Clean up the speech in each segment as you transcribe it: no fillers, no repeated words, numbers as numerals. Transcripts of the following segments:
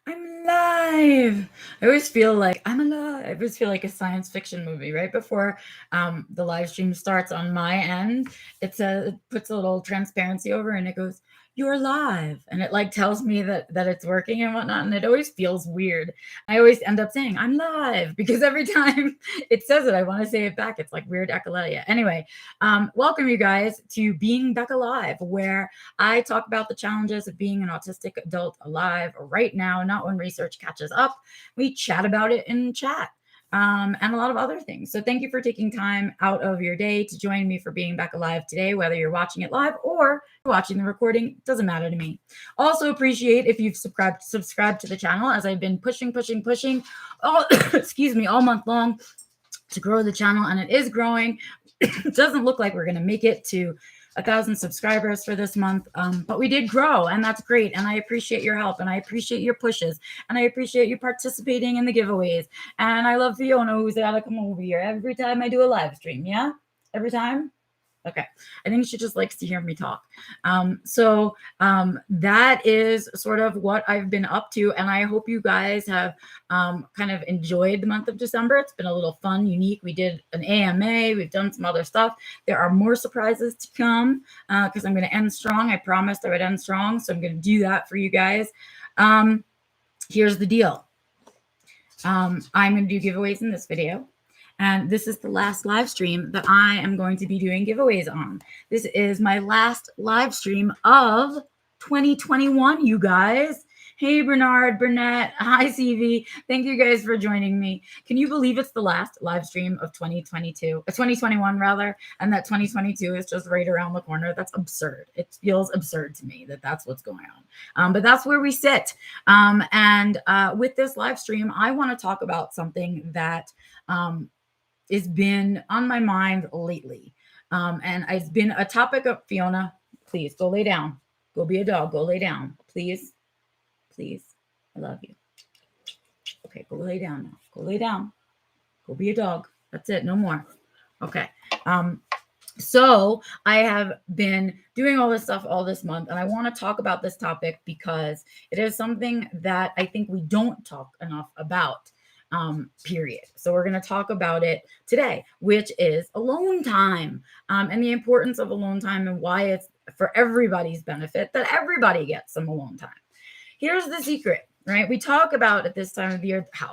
I'm live. I always feel like I'm alive. I always feel like a science fiction movie right before the live stream starts on my end. It puts a little transparency over and it goes, "You're live," and it like tells me that it's working and whatnot. And it always feels weird. I always end up saying I'm live because every time it says it, I want to say it back. It's like weird echolalia. Anyway, welcome you guys to Being Becca Live, where I talk about the challenges of being an autistic adult alive right now, not when research catches up. We chat about it in chat. And a lot of other things. So thank you for taking time out of your day to join me for Being Back Alive today, whether you're watching it live or watching the recording, doesn't matter to me. Also appreciate if you've subscribed to the channel, as I've been pushing all excuse me, all month long to grow the channel, and it is growing. It doesn't look like we're going to make it to 1,000 subscribers for this month, but we did grow, and that's great. And I appreciate your help, and I appreciate your pushes, and I appreciate you participating in the giveaways. And I love Fiona, who's got to come over here every time I do a live stream. Yeah, every time. Okay. I think she just likes to hear me talk. That is sort of what I've been up to. And I hope you guys have kind of enjoyed the month of December. It's been a little fun, unique. We did an AMA. We've done some other stuff. There are more surprises to come because I'm going to end strong. I promised I would end strong. So I'm going to do that for you guys. Here's the deal. I'm going to do giveaways in this video. And this is the last live stream that I am going to be doing giveaways on. This is my last live stream of 2021, you guys. Hey, Bernard, Burnett, hi, CV. Thank you guys for joining me. Can you believe it's the last live stream of 2021 rather, and that 2022 is just right around the corner? That's absurd. It feels absurd to me that that's what's going on. But that's where we sit. With this live stream, I want to talk about something that has been on my mind lately. And it's been a topic of Fiona, please go lay down. Go be a dog. Go lay down. Please. Please. I love you. Okay, go lay down now. Go lay down. Go be a dog. That's it. No more. Okay. So I have been doing all this stuff all this month, and I want to talk about this topic because it is something that I think we don't talk enough about. Period. So we're going to talk about it today, which is alone time, and the importance of alone time and why it's for everybody's benefit that everybody gets some alone time. Here's the secret, right? We talk about at this time of the year how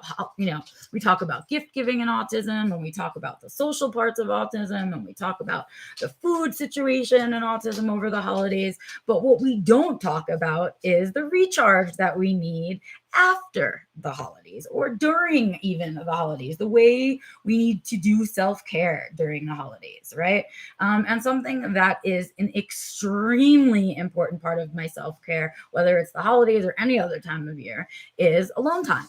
we talk about gift giving and autism, and we talk about the social parts of autism, and we talk about the food situation and autism over the holidays. But what we don't talk about is the recharge that we need after the holidays or during even the holidays, the way we need to do self-care during the holidays, right? And something that is an extremely important part of my self-care, whether it's the holidays or any other time of year, is alone time.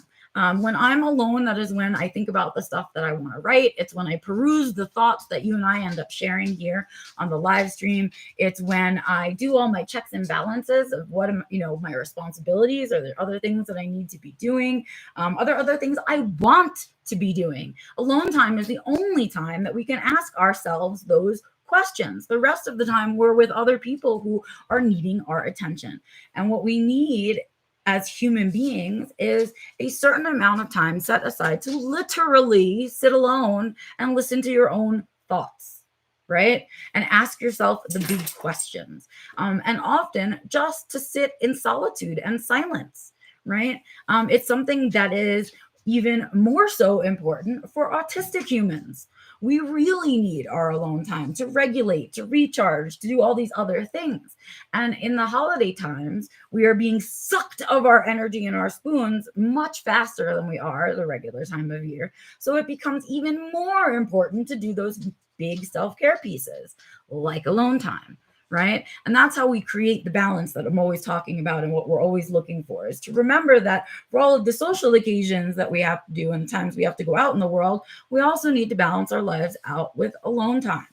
When I'm alone, that is when I think about the stuff that I want to write. It's when I peruse the thoughts that you and I end up sharing here on the live stream. It's when I do all my checks and balances of what my responsibilities. Are there other things that I need to be doing? Are there other things I want to be doing? Alone time is the only time that we can ask ourselves those questions. The rest of the time, we're with other people who are needing our attention. And what we need as human beings is a certain amount of time set aside to literally sit alone and listen to your own thoughts, right? And ask yourself the big questions. And often just to sit in solitude and silence, right? It's something that is even more so important for autistic humans. We really need our alone time to regulate, to recharge, to do all these other things. And in the holiday times, we are being sucked of our energy and our spoons much faster than we are the regular time of year. So it becomes even more important to do those big self-care pieces like alone time. Right. And that's how we create the balance that I'm always talking about. And what we're always looking for is to remember that for all of the social occasions that we have to do and the times we have to go out in the world, we also need to balance our lives out with alone time.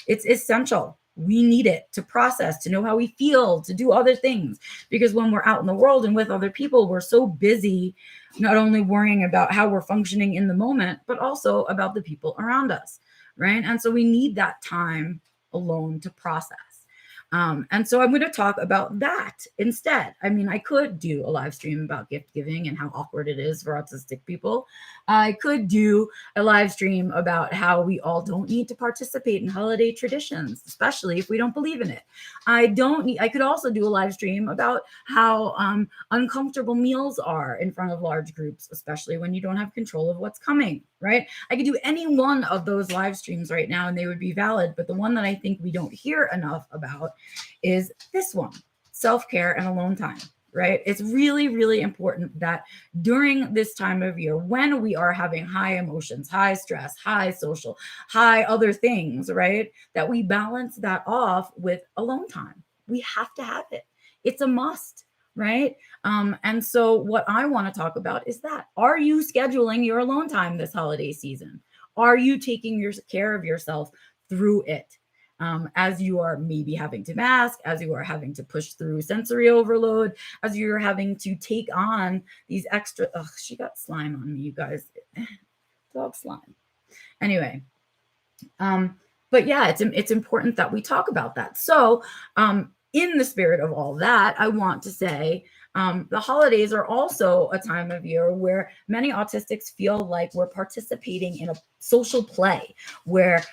It's essential. We need it to process, to know how we feel, to do other things. Because when we're out in the world and with other people, we're so busy, not only worrying about how we're functioning in the moment, but also about the people around us. Right. And so we need that time alone to process. And so I'm going to talk about that instead. I mean, I could do a live stream about gift giving and how awkward it is for autistic people. I could do a live stream about how we all don't need to participate in holiday traditions, especially if we don't believe in it. I could also do a live stream about how uncomfortable meals are in front of large groups, especially when you don't have control of what's coming, right? I could do any one of those live streams right now and they would be valid. But the one that I think we don't hear enough about is this one, self-care and alone time. Right? It's really, really important that during this time of year, when we are having high emotions, high stress, high social, high other things, right? That we balance that off with alone time. We have to have it. It's a must, right? And so what I want to talk about is that. Are you scheduling your alone time this holiday season? Are you taking care of yourself through it? As you are maybe having to mask, as you are having to push through sensory overload, as you're having to take on these extra, she got slime on me, you guys. Dog slime. Anyway, but yeah, it's important that we talk about that. So in the spirit of all that, I want to say the holidays are also a time of year where many autistics feel like we're participating in a social play where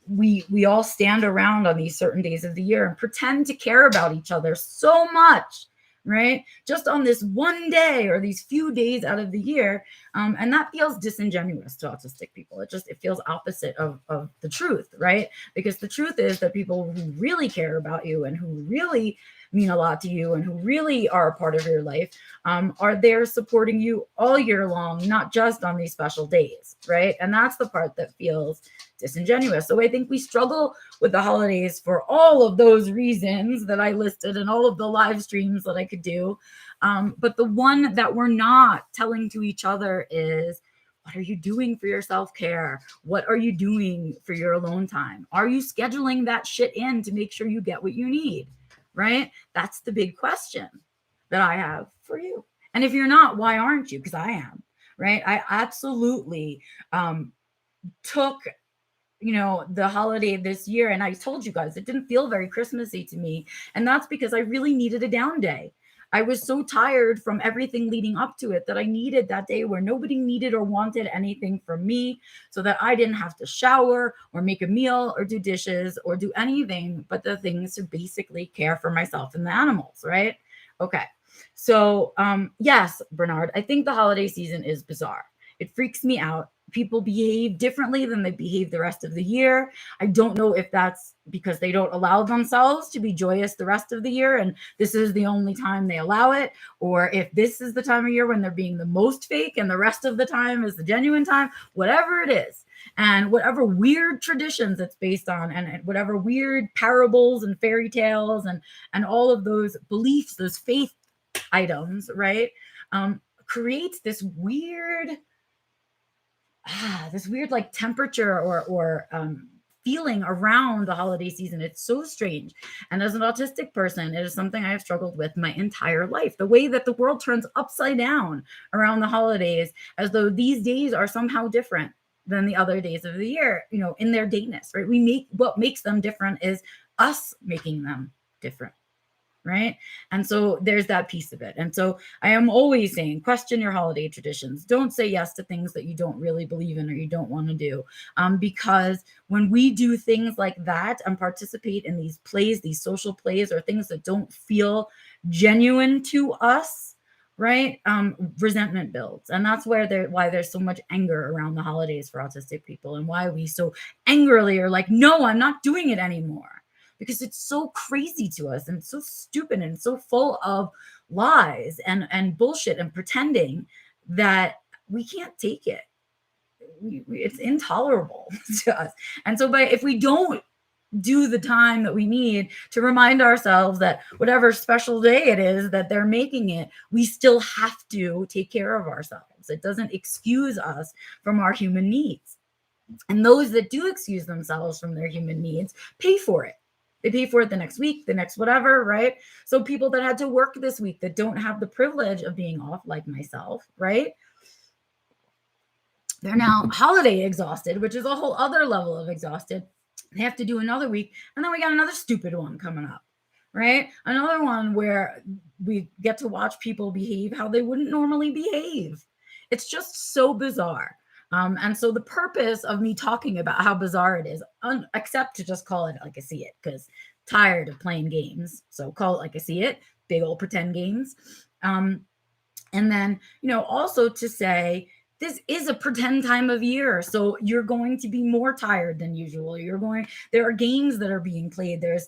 we all stand around on these certain days of the year and pretend to care about each other so much, right? Just on this one day or these few days out of the year. And that feels disingenuous to autistic people. It feels opposite of the truth, right? Because the truth is that people who really care about you and who really mean a lot to you and who really are a part of your life are there supporting you all year long, not just on these special days, right? And that's the part that feels disingenuous. So I think we struggle with the holidays for all of those reasons that I listed and all of the live streams that I could do. But the one that we're not telling to each other is, what are you doing for your self-care? What are you doing for your alone time? Are you scheduling that shit in to make sure you get what you need? Right? That's the big question that I have for you. And if you're not, why aren't you? Because I am, right? I absolutely took the holiday this year, and I told you guys it didn't feel very Christmassy to me, and that's because I really needed a down day. I was so tired from everything leading up to it that I needed that day where nobody needed or wanted anything from me, so that I didn't have to shower or make a meal or do dishes or do anything but the things to basically care for myself and the animals, right? Okay. So yes, Bernard, I think the holiday season is bizarre. It freaks me out. People behave differently than they behave the rest of the year. I don't know if that's because they don't allow themselves to be joyous the rest of the year and this is the only time they allow it, or if this is the time of year when they're being the most fake and the rest of the time is the genuine time, whatever it is. And whatever weird traditions it's based on, and whatever weird parables and fairy tales and all of those beliefs, those faith items, right, creates this weird like temperature or feeling around the holiday season. It's so strange. And as an autistic person, it is something I have struggled with my entire life. The way that the world turns upside down around the holidays, as though these days are somehow different than the other days of the year, in their dateness, right? What makes them different is us making them different. Right. And so there's that piece of it. And so I am always saying, question your holiday traditions. Don't say yes to things that you don't really believe in or you don't want to do. Because when we do things like that and participate in these plays, these social plays, or things that don't feel genuine to us, right, resentment builds. And that's why there's so much anger around the holidays for autistic people, and why we so angrily are like, no, I'm not doing it anymore. Because it's so crazy to us and so stupid and so full of lies and bullshit and pretending that we can't take it. It's intolerable to us. And so if we don't do the time that we need to remind ourselves that whatever special day it is that they're making it, we still have to take care of ourselves. It doesn't excuse us from our human needs. And those that do excuse themselves from their human needs pay for it. They pay for it the next week, the next whatever, right? So people that had to work this week that don't have the privilege of being off, like myself, right? They're now holiday exhausted, which is a whole other level of exhausted. They have to do another week, and then we got another stupid one coming up, right? Another one where we get to watch people behave how they wouldn't normally behave. It's just so bizarre. And so the purpose of me talking about how bizarre it is, except to just call it like I see it, because tired of playing games. So call it like I see it, big old pretend games. And then, also to say, this is a pretend time of year, so you're going to be more tired than usual. There are games that are being played. There's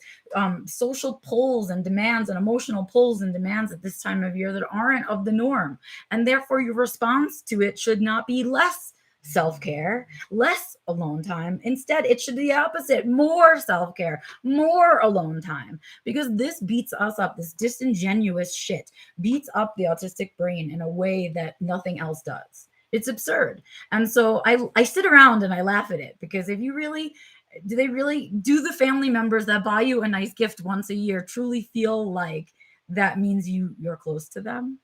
social pulls and demands and emotional pulls and demands at this time of year that aren't of the norm. And therefore your response to it should not be less self-care, less alone time. Instead, it should be the opposite: more self-care, more alone time, because this beats us up. This disingenuous shit beats up the autistic brain in a way that nothing else does. It's absurd. And so I sit around and I laugh at it, because if you really do, the family members that buy you a nice gift once a year truly feel like that means you're close to them?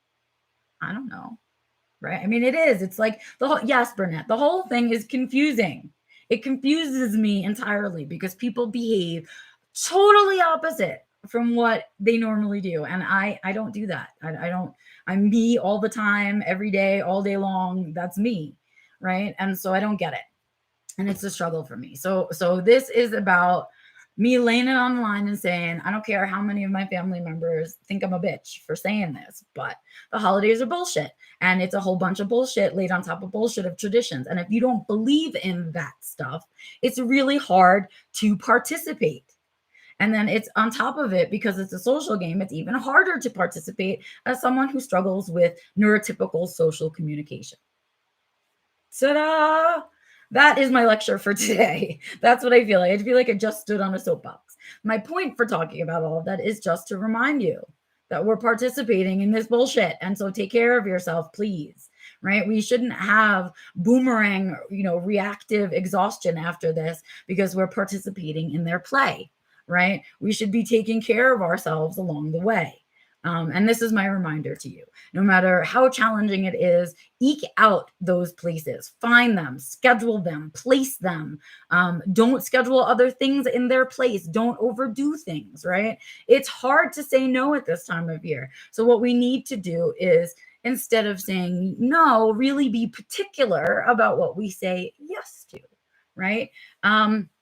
I don't know. Right? I mean, it is. It's like yes, Burnett, the whole thing is confusing. It confuses me entirely, because people behave totally opposite from what they normally do. And I don't do that. I don't, I'm me all the time, every day, all day long. That's me. Right. And so I don't get it. And it's a struggle for me. So this is about me laying it on the line and saying, I don't care how many of my family members think I'm a bitch for saying this, but the holidays are bullshit. And it's a whole bunch of bullshit laid on top of bullshit of traditions. And if you don't believe in that stuff, it's really hard to participate. And then it's on top of it, because it's a social game, it's even harder to participate as someone who struggles with neurotypical social communication. Ta-da! That is my lecture for today. That's what I feel like. I feel like I just stood on a soapbox. My point for talking about all of that is just to remind you that we're participating in this bullshit. And so take care of yourself, please. Right? We shouldn't have boomerang, reactive exhaustion after this because we're participating in their play. Right? We should be taking care of ourselves along the way. And this is my reminder to you. No matter how challenging it is, eke out those places, find them, schedule them, place them. Don't schedule other things in their place. Don't overdo things, right? It's hard to say no at this time of year. So what we need to do is, instead of saying no, really be particular about what we say yes to, right?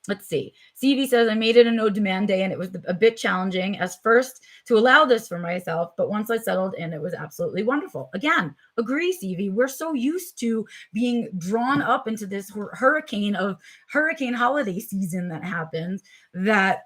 Let's see. CV says, I made it a no demand day and it was a bit challenging as first to allow this for myself, but once I settled in, it was absolutely wonderful. Again, agree, CV. We're so used to being drawn up into this hurricane holiday season that happens that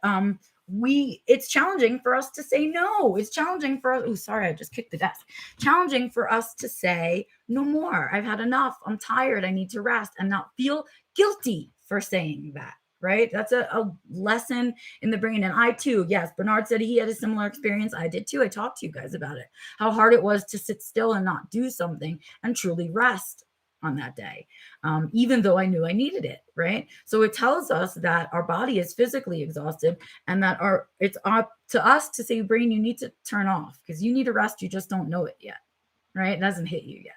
it's challenging for us to say no. It's challenging for us. Oh, sorry, I just kicked the desk. Challenging for us to say no more. I've had enough. I'm tired. I need to rest, and not feel guilty for saying that. Right? That's a lesson in the brain. And I too, yes, Bernard said he had a similar experience. I did too. I talked to you guys about it, how hard it was to sit still and not do something and truly rest on that day, even though I knew I needed it. Right? So it tells us that our body is physically exhausted, and that it's up to us to say, brain, you need to turn off because you need to rest. You just don't know it yet. Right? It hasn't hit you yet.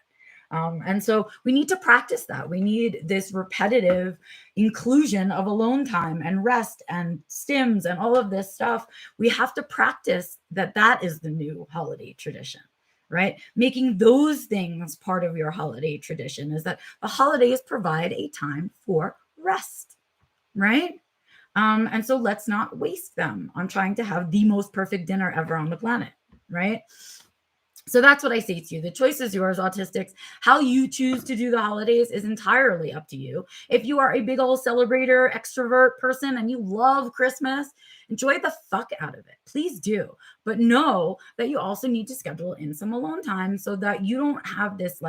And so we need to practice that. We need this repetitive inclusion of alone time and rest and stims and all of this stuff. We have to practice that is the new holiday tradition, right? Making those things part of your holiday tradition is that the holidays provide a time for rest, right? And so let's not waste them on trying to have the most perfect dinner ever on the planet, right? So that's what I say to you. The choice is yours, autistics. How you choose to do the holidays is entirely up to you. If you are a big old celebrator, extrovert person, and you love Christmas, enjoy the fuck out of it. Please do. But know that you also need to schedule in some alone time so that you don't have this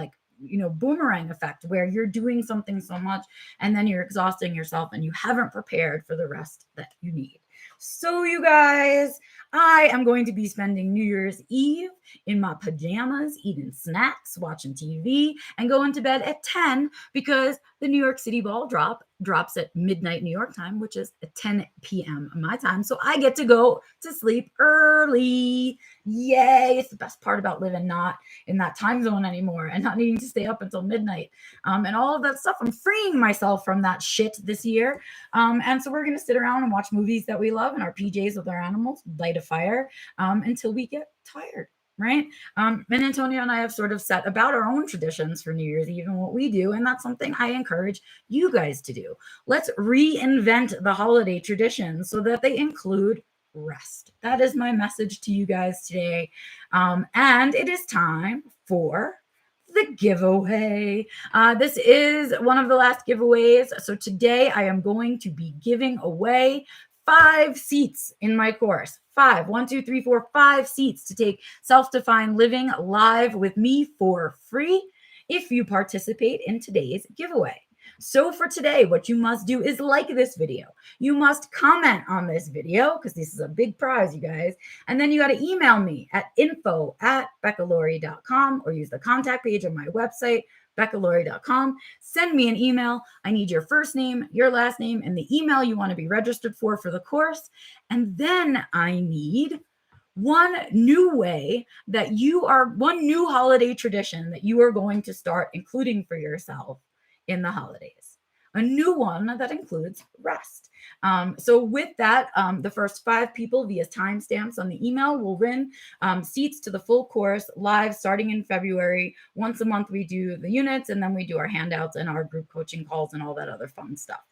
boomerang effect where you're doing something so much and then you're exhausting yourself and you haven't prepared for the rest that you need. So you guys, I am going to be spending New Year's Eve in my pajamas, eating snacks, watching TV, and going to bed at 10 because the New York City ball drops at midnight New York time, which is at 10 p.m. my time. So I get to go to sleep early. Yay. It's the best part about living not in that time zone anymore and not needing to stay up until midnight and all of that stuff. I'm freeing myself from that shit this year. And so we're going to sit around and watch movies that we love in our PJs with our animals, light a fire until we get tired. Right. And Antonio and I have sort of set about our own traditions for New Year's Eve and what we do. And that's something I encourage you guys to do. Let's reinvent the holiday traditions so that they include rest. That is my message to you guys today. And it is time for the giveaway. This is one of the last giveaways. So today I am going to be giving away 5 seats in my course. 5, 1, 2, 3, 4, 5 seats to take Self-Defined Living live with me for free if you participate in today's giveaway. So for today, what you must do is like this video. You must comment on this video because this is a big prize, you guys. And then you got to email me at info@beccalaurie.com or use the contact page on my website, beccalaurie.com. Send me an email. I need your first name, your last name, and the email you want to be registered for the course. And then I need one new holiday tradition that you are going to start including for yourself in the holidays. A new one that includes rest. So with that, the first 5 people via timestamps on the email will win seats to the full course live starting in February. Once a month, we do the units and then we do our handouts and our group coaching calls and all that other fun stuff.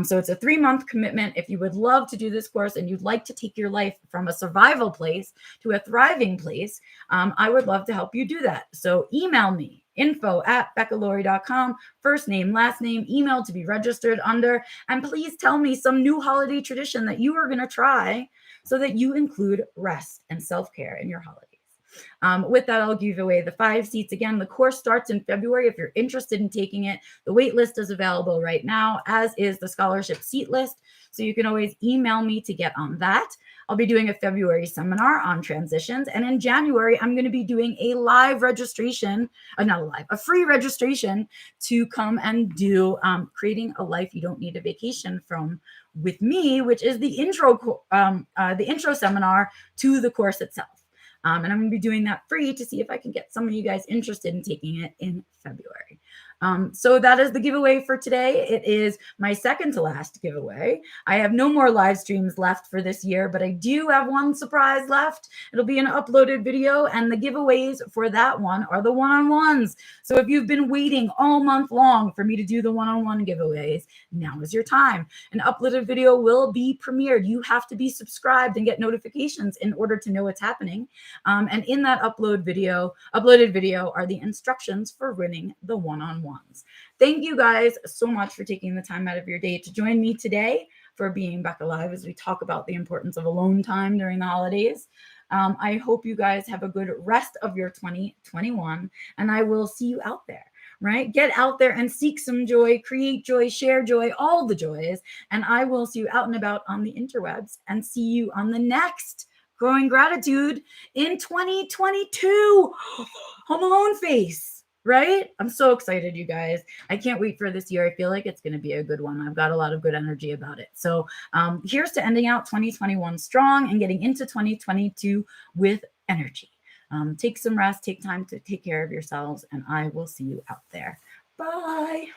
So it's a 3-month commitment. If you would love to do this course and you'd like to take your life from a survival place to a thriving place, I would love to help you do that. So email me, info@beccalaurie.com, first name, last name, email to be registered under, and please tell me some new holiday tradition that you are going to try so that you include rest and self-care in your holidays. With that, I'll give away the 5 seats. Again, the course starts in February. If you're interested in taking it, the wait list is available right now, as is the scholarship seat list. So you can always email me to get on that. I'll be doing a February seminar on transitions. And in January, I'm going to be doing a live registration, a free registration to come and do Creating a Life You Don't Need a Vacation From with me, which is the intro seminar to the course itself. And I'm going to be doing that free to see if I can get some of you guys interested in taking it in February. So that is the giveaway for today. It is my second to last giveaway. I have no more live streams left for this year, but I do have one surprise left. It'll be an uploaded video, and the giveaways for that one are the one-on-ones. So if you've been waiting all month long for me to do the one-on-one giveaways, now is your time. An uploaded video will be premiered. You have to be subscribed and get notifications in order to know what's happening. And in that uploaded video are the instructions for winning the one-on-ones. Thank you guys so much for taking the time out of your day to join me today for being back alive as we talk about the importance of alone time during the holidays. I hope you guys have a good rest of your 2021, and I will see you out there. Right? Get out there and seek some joy, create joy, share joy, all the joys. And I will see you out and about on the interwebs and see you on the next Growing Gratitude in 2022. Home Alone face. Right? I'm so excited, you guys. I can't wait for this year. I feel like it's going to be a good one. I've got a lot of good energy about it. So here's to ending out 2021 strong and getting into 2022 with energy. Take some rest, take time to take care of yourselves, and I will see you out there. Bye.